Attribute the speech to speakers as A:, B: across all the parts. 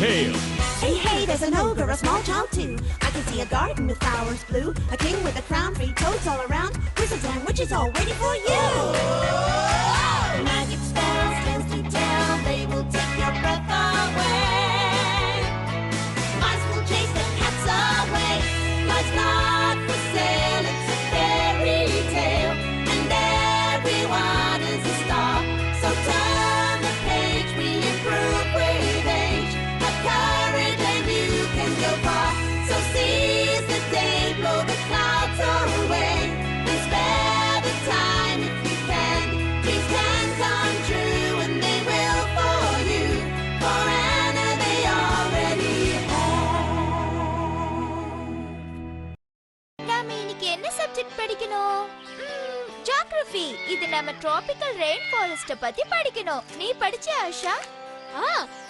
A: tale.
B: Hey, hey, there's an ogre, a small child too. I can see a garden with flowers blue, a king with a crown, 3 toads all around, wizards and witches all waiting for you. Magic spells, tales to tell, they will take your breath away. Mice will chase the cats away. Life's not for sale, it's a fairy tale, and everyone is a star. So turn the page, we improve with age. Have courage and you can go far. So seize the day, blow the clouds away. And spare the time if you can. Dreams can come true and they will for you. For Anna they already have.
C: நாம இன்னைக்கு என்ன subject படிக்கணும்? Geography. இது நம்ம tropical rain forest பத்தி படிக்கணும். நீ படிச்சே ஆஷா?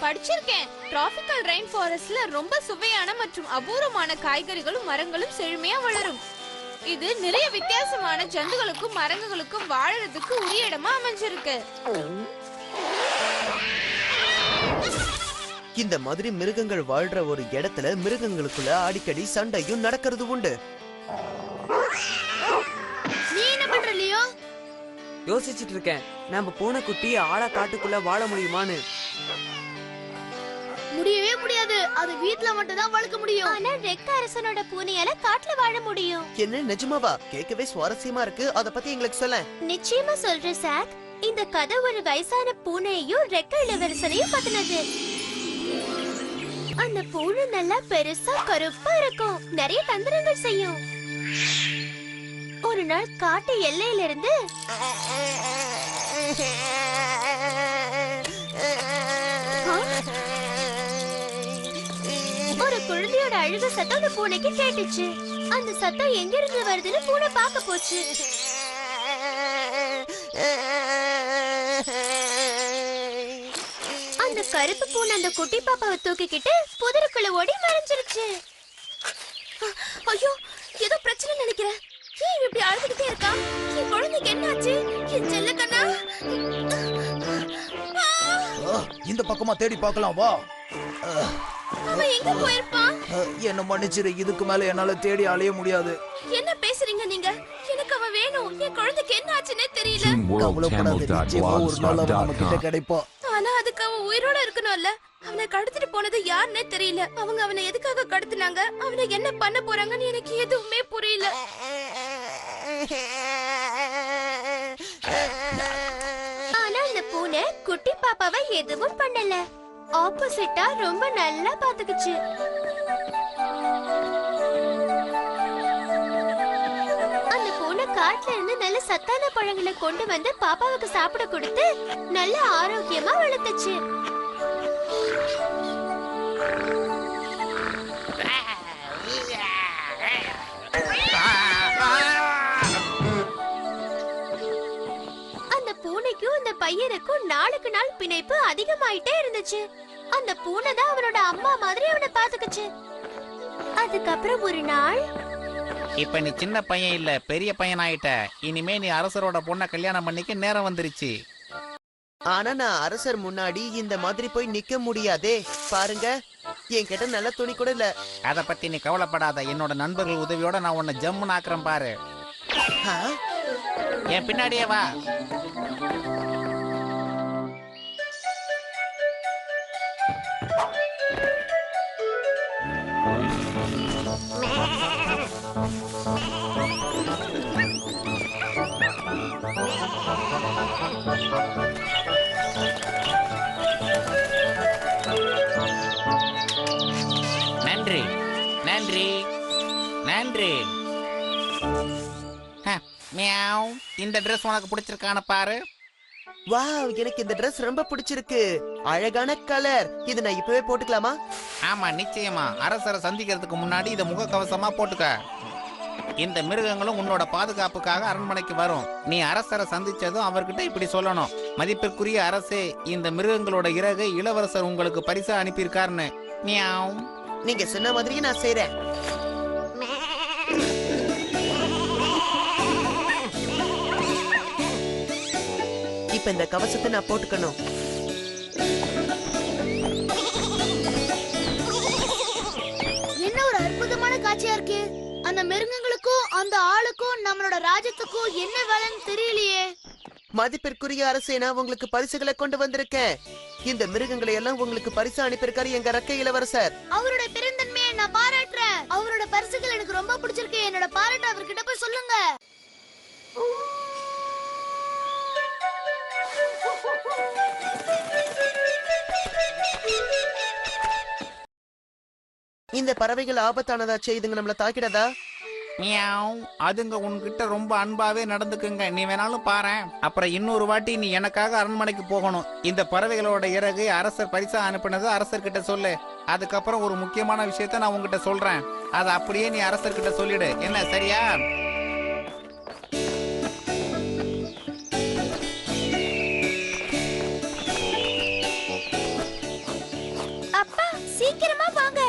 D: படிச்சிருக்கேன். டிராபிக்கல் ரெயின் ஃபாரஸ்ட்ல ரொம்ப சுவையான மற்றும் அபூர்வமான காய்கறிகளும் மரங்களும் செழுமையா வளரும். இது நிறைய வித்தியாசமான ஜந்துகளுக்கும் மரங்களுக்கும் வாழறதுக்கு உரிய இடமா அமைஞ்சிருக்கு.
E: இந்த மாதிரி மிருகங்கள் வாழ்ற ஒரு இடத்துல மிருகங்களுக்குள்ள அடிக்கடி சண்டையும் நடக்கிறது உண்டு.
D: நீ என்ன பண்ற லியோ?
F: யோசிச்சுட்டு இருக்கேன், நம்ம பூனைக்குட்டி ஆழ காட்டுக்குள்ள வாழ முடியுமான்னு.
D: முடியவே முடியாது. அது வீட்ல மட்டும் தான் வளர்க்க முடியும்.
C: ஆனா ரெக்க அரசனோட பூனையால காட்டுல வாழ முடியும்.
E: என்ன நிஜமாவா? கேட்கவே சுவாரஸ்யமா இருக்கு. அத பத்தி எங்களுக்கு சொல்ல.
C: நிச்சயமா சொல்றேன் சாக். இந்த கதை ஒரு வயசான பூனையையும் ரெக்க இளவரசனையும் பத்தினது. அந்த பூனை நல்லா பெருசா கருப்பா இருக்கும், நிறைய தந்திரங்கள் செய்யும். ஒரு நாள் காட்டு எல்லையில இருந்து ஒரு குழந்தையோட அழுக சத்தம் அந்த பூனைக்கு கேட்டுச்சு. அந்த சத்தம் எங்க இருந்து வருதுன்னு பூனை பார்க்க போச்சு. அந்த கருப்பு பூனை அந்த குட்டி பாப்பாவை தூக்கிக்கிட்டு புதருக்குள்ள ஓடி மறைஞ்சிருச்சு. ஐயோ, ஏதோ பிரச்சனை நினைக்கிறேன். ஏன் இப்படி அழுதுகிட்டே இருக்கா? என் குழந்தைக்கு என்னாச்சு? என் செல்ல கண்ணா,
G: இந்த பக்கமா தேடி பார்க்கலாம் வா.
C: அவன் எங்க போயிருப்பான்?
G: என்ன மன்னிச்சிரு, இதுக்கு மேல என்னால தேடி அலைய முடியாது.
C: என்ன பேசுறீங்க நீங்க? எனக்கு அவன் வேணும். என் குழந்தைக்கு என்ன ஆச்சுன்னே தெரியல.
G: கவலைப்படாத, நிச்சயமா ஒரு நாள் அவன் நம்ம கிட்ட கிடைப்பான்.
C: ஆனா அதுக்கு அவன் உயிரோட இருக்கணும்ல. அவனை கடத்திட்டு போனது யாருன்னே தெரியல. அவங்க அவனை எதுக்காக கடத்தினாங்க, அவனை என்ன பண்ண போறாங்கன்னு எனக்கு எதுவுமே புரியல. ஆனா அந்த பூனை குட்டி பாப்பாவை எதுவும் பண்ணல. ஆப்போசிட்டா ரொம்ப நல்லா பாத்துக்குச்சு. அந்த பூனை காட்டுல இருந்து நல்ல சத்தான பழங்களை கொண்டு வந்து பாப்பாவுக்கு சாப்பிட கொடுத்து நல்ல ஆரோக்கியமா வளர்த்துச்சு. அந்த பூனைக்கும் அந்த பையனுக்கும் நாளுக்கு நாள் பிணைப்பு அதிகமாயிட்டே இருந்துச்சு. அந்த பூனை தான் அவனோட அம்மா மாதிரி அவனை பாத்துக்குச்சு. அதுக்கப்புறம் ஒரு நாள்,
H: இப்ப நீ சின்ன பையன் இல்ல, பெரிய பையன் ஆயிட்ட. இனிமே நீ அரசரோட பொண்ணை கல்யாணம் பண்ணிக்க நேரம் வந்துருச்சு.
E: ஆனா நான் அரசர் முன்னாடி இந்த மாதிரி போய் நிக்க முடியாதே. பாருங்க, என்கிட்ட நல்ல துணி கூட இல்ல.
H: அத பத்தி நீ கவலைப்படாத. என்னோட நண்பர்கள் உதவியோட நான் உன்னை ஜம்முன்னு ஆக்குறேன் பாரு. என் பின்னாடியே வா. நன்றி நன்றி நன்றி. மியாவ். இந்த ட்ரெஸ் உனக்கு பிடிச்சிருக்கான பாரு.
E: வாவ், எனக்கு இந்த Dress ரொம்ப பிடிச்சிருக்கு. அழகான கலர். இது நான் இப்பவே போட்டுக்கலாமா?
H: ஆமா, நிச்சயமா. அரசரை சந்திக்கிறதுக்கு முன்னாடி இதை முகக்கவசமா போட்டுக்க. இந்த மிருகங்களும் உன்னோட பாதுகாப்புக்காக அரண்மனைக்கு வரும். நீ அரசரை சந்திச்சதும் அவர்கிட்ட இப்படி சொல்லணும்: மதிப்பிற்குரிய அரசே, இந்த மிருகங்களோட இறகை இளவரசர் உங்களுக்கு பரிசா அனுப்பியிருக்காருன்னு. மியாவ்.
E: நீங்க சொன்ன மாதிரியே நான் செய்றேன். இப்ப இந்த கவசத்தை நான் போட்டுக்கணும்.
C: அந்த மிருகங்களுக்கும் அந்த ஆளுக்கும் நம்மளோட ராஜ்யத்துக்கும் என்ன வேலைன்னு தெரியலையே.
E: மதிப்பிற்குரிய அரசே, நான் உங்களுக்கு பரிசுகளை கொண்டு வந்திருக்கேன். இந்த மிருகங்களை எல்லாம் உங்களுக்கு பரிசு அனுப்பியிருக்காரு எங்க ரக்கை இளவரசர்.
C: அவரோட பெருந்தன்மையை நான் பாராட்டுறேன். அவரோட பரிசுகள் எனக்கு ரொம்ப பிடிச்சிருக்கு. என்னோட பாராட்டு அவர்கிட்ட போய் சொல்லுங்க.
E: இந்த பறவைகள் ஆபத்தானதாச்சே, இதுங்க நம்மள தாக்கிடதா?
H: மியாவ். அதுங்க உன்கிட்ட ரொம்ப அன்பாவே நடந்துக்குங்க. நீ வேணாலும் பாரேன். அப்புறம் இன்னொரு வாட்டி நீ எனக்காக அரண்மனைக்கு போகணும். இந்த பறவைகளோட இறகு அரசர் பரிசா அனுப்பினது அரசர்கிட்ட சொல்லு. அதுக்கப்புறம் ஒரு முக்கியமான விஷயத்த நான் உங்ககிட்ட சொல்றேன். அதை அப்படியே நீ அரசர்கிட்ட சொல்லிடு. என்ன, சரியா?
C: அப்பா, சீக்கிரமா வாங்க.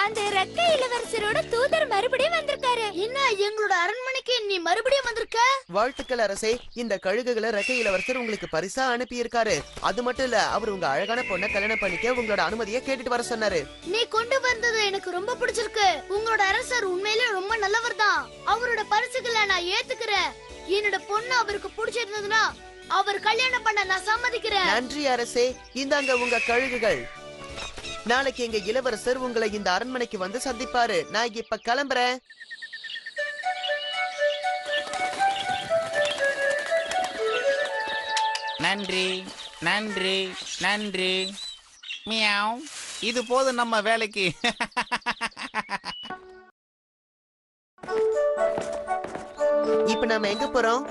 C: அந்த ரெக்கை இளவரசரோட தூதர் மறுபடியும் வந்திருக்காரு. என்ன, எங்களோட அரண்மனைக்கு நீ மறுபடியும் வந்திருக்க?
E: வாழ்த்துக்கள் அரசே. இந்த கழுகுகளை ரக்கை இளவரசர் உங்களுக்கு பரிசா அனுப்பி இருக்காரு. அது மட்டும் இல்ல, அவர் உங்க அழகான பொண்ணை கல்யாணம் பண்ணிக்க உங்களோட அனுமதியை கேட்டுட்டு வர சொன்னாரு.
C: நீ கொண்டு வந்தது எனக்கு ரொம்ப பிடிச்சிருக்கு. உங்களோட அரசர் உண்மையிலே ரொம்ப நல்லவர் தான். அவரோட பரிசுகளை நான் ஏத்துக்கிறேன். என்னோட பொண்ணு அவருக்கு பிடிச்சிருந்ததுன்னா அவர் கல்யாணம் பண்ண நான் சம்மதிக்கிறேன்.
E: நன்றி அரசே. இந்தாங்க உங்க கழுகுகள். நாளைக்கு எங்க இளவரசர் உங்களை இந்த அரண்மனைக்கு வந்து சந்திப்பாரு. நான் இப்ப கிளம்புறேன்.
H: நன்றி, நன்றி, நன்றி. மியாவ். இது போதும் நம்ம வேலைக்கு.
E: இப்ப நாம எங்க போறோம்?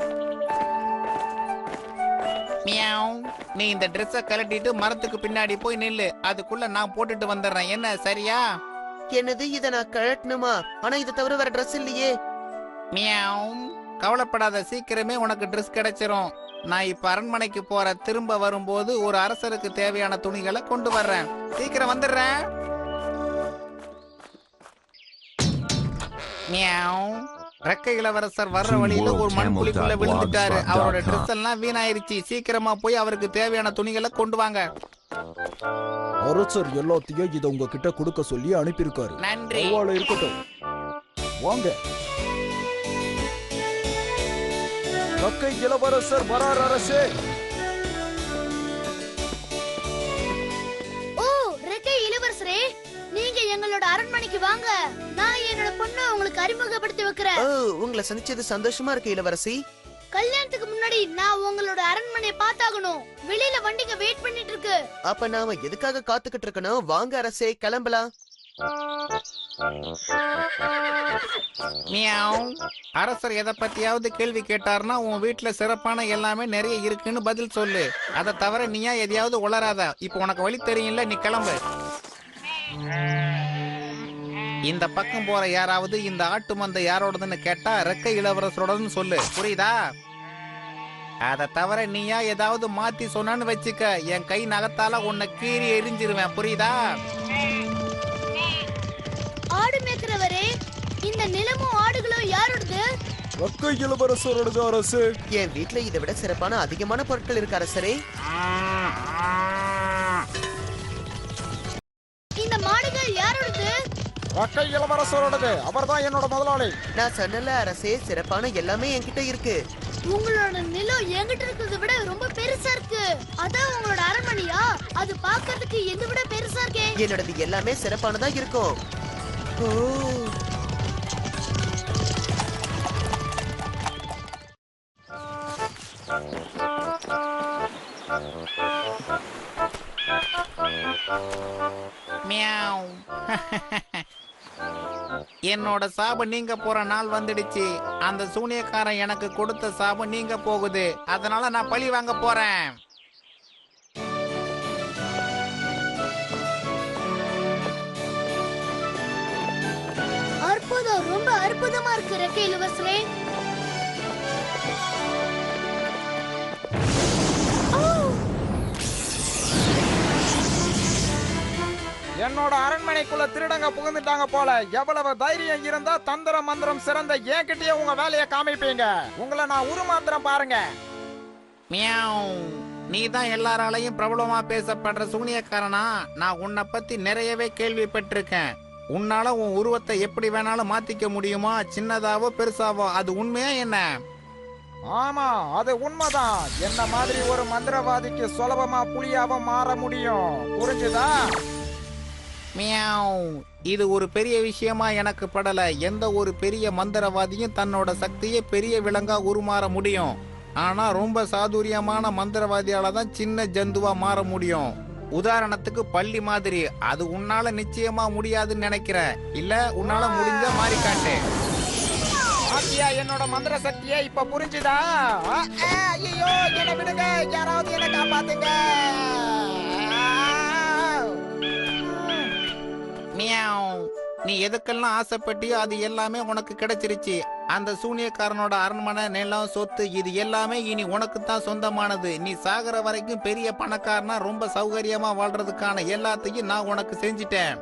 H: மியாவ். நீ இந்த ட்ரெஸ்ஸ கழட்டிட்டு மரத்துக்கு பின்னாடி போய் நில்லு. அதுக்குள்ள நான் போட்டுட்டு வந்துடுறேன். என்ன, சரியா?
E: என்னது, இத நான் கழட்டணுமா? ஆனா இதை தவிர வேற ட்ரெஸ் இல்லையே.
H: மியாவ். கவலைப்படாத, சீக்கிரமே உனக்கு ட்ரெஸ் கிடைச்சிரும். நான் இப்ப அரண்மனைக்கு போற. திரும்ப வரும்போது ஒரு அரசருக்கு தேவையான துணிகளை கொண்டு வர்றேன். சீக்கிரம் வந்துடுறேன். மியாவ். ரெக்கை இளவரசர் வர்ற வழியில ஒரு மண்புலிக்குள்ள விழுந்துட்டாரு. அவரோட ட்ரெஸ் எல்லாம் வீணாயிருச்சு. சீக்கிரமா போய் அவருக்கு தேவையான துணிகளை கொண்டு வாங்க.
G: அரசர் எல்லாத்தையும் இதை உங்ககிட்ட கொடுக்க சொல்லி அனுப்பியிருக்காரு.
H: நன்றி.
G: இருக்கட்டும், வாங்க. ரக்கை இளவரசர் வரார் அரசே.
C: ஓ, ரெக்கை இளவரசரே, நீங்க எங்களோட அரண்மனைக்கு வாங்க. நான் என்னோட பொண்ணை உங்களுக்கு அறிமுகப்படுத்தி வைக்கிறேன்.
E: ஓ, உங்களை சந்திச்சது சந்தோஷமா இருக்கு இளவரசி.
C: கல்யாணத்துக்கு முன்னாடி நான் உங்களோட அரண்மனையை பார்த்தாகணும். வெளியில வண்டிங்க வெயிட் பண்ணிட்டு இருக்கு.
E: அப்ப நாம எதுக்காக காத்துக்கிட்டு இருக்கணும்? வாங்க அரசே, கிளம்பலாம்.
H: மியாவ். அரசர் எதை பத்தியாவது கேள்வி கேட்டார்னா உன் வீட்டுல சிறப்பான எல்லாமே நிறைய இருக்குன்னு பதில் சொல்லு. அதை தவிர நீயா எதையாவது உளராத. இப்ப உனக்கு வழி தெரியும்ல, நீ கிளம்பு. இந்த பக்கம் போற யாராவது இந்த ஆட்டு மந்தை யாரோடதுன்னு கேட்டா ரெக்கை இளவரசரோடன்னு சொல்லு. புரியுதா? அதை தவிர நீயா ஏதாவது மாத்தி சொன்னான்னு வச்சுக்க, என் கை நகத்தால உன்னை கீறி எரிஞ்சிருவேன். புரியுதா?
C: ஆடு மேய்க்கிறவரே, இந்த நிலமும் ஆடுகளும் யாரோடது?
G: ரக்கை இளவரசரோடது அரசு.
E: என் வீட்டுல இதை விட சிறப்பான அதிகமான பொருட்கள் இருக்கு அரசரே.
C: இந்த மாடுகள் யாரோடது?
G: ரக்கை இளவரசரோடது. அவர்தான் என்னோட முதலாளி.
E: நான் சொன்னல அரசே, சிறப்பான எல்லாமே என்கிட்ட இருக்கு.
C: உங்களோட நிலம் என்கிட்ட இருக்கிறத விட ரொம்ப பெருசா இருக்கு. அதான் உங்களோட அரண்மனையா? அது பார்க்கிறதுக்கு எதை விட பெருசா இருக்கே.
E: என்னோடது எல்லாமே சிறப்பானதா இருக்கும். ஓ,
H: மியாவ். என்னோட சாபம் நீங்க போற நாள் வந்துடுச்சு. அந்த சூனியக்காரன் எனக்கு கொடுத்த சாபம் நீங்க போகுது. அதனால நான் பழி வாங்க போறேன்.
C: அற்புதம், ரொம்ப அற்புதமா இருக்கு ரெக்கை இளவரசரே.
A: என்னோட அரண்மனைக்குள்ள திருடங்க புகுந்துட்டாங்க போல. எவ்வளவு தைரியம் இருந்தா தந்திர மந்திரம் சிறந்த என்கிட்டயே உங்க வேலையை காமிப்பீங்க. உங்களை நான் உருமாத்திரம் பாருங்க.
H: மியாவ். நீ தான் எல்லாராலையும் பிரபலமா பேசப்படுற சூனியக்காரனா? நான் உன்னை பத்தி நிறையவே கேள்விப்பட்டிருக்கேன். உன்னால உன் உருவத்தை எப்படி வேணாலும் மாத்திக்க முடியுமா, சின்னதாவோ பெருசாவோ, அது உண்மையா என்ன?
A: ஆமா, அது உண்மைதான். என்ன மாதிரி ஒரு மந்திரவாதிக்கு சுலபமா புலியாவ மாற முடியும். புரிஞ்சுதா?
H: மியாவ். இது ஒரு பெரிய விஷயமா எனக்கு படல. எந்த ஒரு பெரிய மந்திரவாதியும் தன்னோட சக்தியை பெரிய விலங்கா உருமாற முடியும். ஆனா ரொம்ப சாதுரியமான மந்திரவாதியால தான் சின்ன ஜந்துவா மாற முடியும். உதாரணத்துக்கு பள்ளி மாதிரி. அது உன்னால நிச்சயமா முடியாதுன்னு நினைக்கிறேன். இல்ல உன்னால முடிஞ்ச மாறி காட்டு.
A: ஆத்தியா, என்னோட மந்திர சக்தியை இப்ப புரிஞ்சுதா? ஐயோ, என்ன விடுங்க, யாராவது என்ன காப்பாத்துங்க.
H: மியாவ். நீ எதுக்கெல்லாம் ஆசைப்பட்டியோ அது எல்லாமே உனக்கு கிடைச்சிருச்சு. அந்த சூனியக்காரனோட அரண்மனை, நிலம், சொத்து இது எல்லாமே இனி உனக்கு தான் சொந்தமானது. நீ சாகர வரைக்கும் பெரிய பணக்காரனா ரொம்ப சௌகரியமா வாழ்றதுக்கான எல்லாத்தையும் நான் உனக்கு செஞ்சிட்டேன்.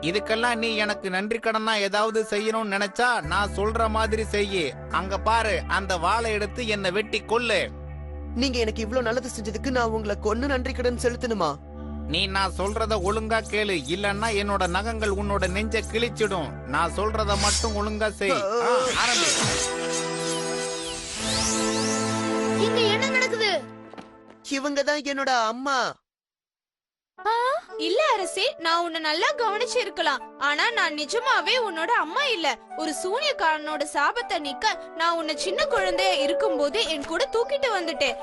H: இதுக்கெல்லாம் நீ எனக்கு நன்றி கடனா ஏதாவது செய்யணும்னு நினைச்சா நான் சொல்ற மாதிரி செய்யு. அங்க பாரு, அந்த வாளை எடுத்து என்னை வெட்டி கொல்லு.
E: நீங்க எனக்கு இவ்ளோ நல்லது செஞ்சதுக்கு நான் உங்களை கொன்னு நன்றி கடன் செலுத்தணுமா?
H: நீ நான் சொல்றத ஒழுங்கா கேளு, இல்லன்னா என்னோட நகங்கள் உன்னோட நெஞ்ச கிழிச்சிடும். நான் சொல்றத மட்டும் ஒழுங்கா செய். ஆரம்பி.
C: இங்க என்ன நடக்குது?
E: இவங்க தான் என்னோட அம்மா.
D: இல்ல அரசே, நான் உன்னை நல்லா கவனிச்சு இருக்கலாம். ஆனா நான் நிஜமாவே உன்னோட அம்மா இல்ல. ஒரு சூனியக்காரனோட சாபத்தை நீக்க நான் உன்னை சின்ன குழந்தைய இருக்கும்போது என் கூட தூக்கிட்டு வந்துட்டேன்.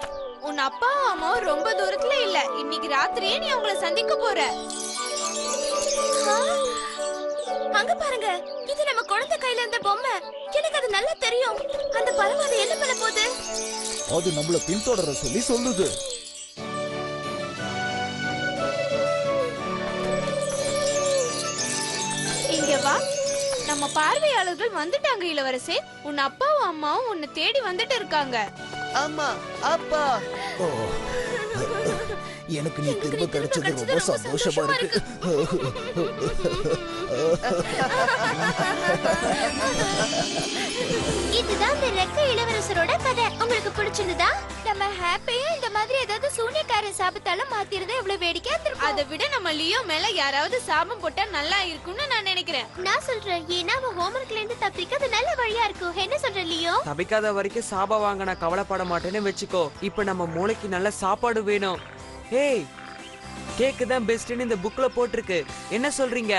D: உன் அப்பா அம்மாவும் ரொம்ப தூரத்துல இல்ல. இன்னைக்கு ராத்திரியே நீ அவங்கள சந்திக்க போற.
C: அங்க பாருங்க, இது நம்ம குழந்தை கையில இருந்த பொம்மை. எனக்கு அது நல்லா தெரியும். அந்த பறவை என்ன பண்ண போகுது?
G: அது நம்மள பின்தொடர சொல்லி சொல்லுது.
D: இங்க வா. நம்ம பார்வையாளர்கள் வந்துட்டாங்க இளவரசே. உன் அப்பாவும் அம்மாவும் உன்னை தேடி வந்துட்டு இருக்காங்க.
E: அம்மா, அப்பா.
G: ஓ, எனக்கு நீ திரும்ப கிடைச்சது ரொம்ப சந்தோஷமா இருக்கு.
C: இதுதான் இந்த ரெக்க இளவரசரோட கதை. உங்களுக்கு பிடிச்சிருந்ததா? நம்ம ஹாப்பியா இந்த மாதிரி ஏதாவது சூனியக்கார சாபத்தால மாத்திரது எவ்வளவு வேடிக்கையா இருக்கும்.
D: அதை விட நம்ம லியோ மேல யாராவது சாபம் போட்டா நல்லா இருக்கும்னு நான் நினைக்கிறேன்.
C: நான் சொல்றேன், ஏன்னா அவன் ஹோம்ஒர்க்ல இருந்து தப்பிக்க அது நல்ல வழியா இருக்கும். என்ன சொல்ற லியோ?
F: தப்பிக்காத வரைக்கும் சாப வாங்க நான் கவலைப்பட மாட்டேன்னு வச்சுக்கோ. இப்ப நம்ம மூளைக்கு நல்ல சாப்பாடு வேணும். ஏய், கேக்கு தான் பெஸ்ட்னு இந்த புக்ல போட்டிருக்கு. என்ன சொல்றீங்க?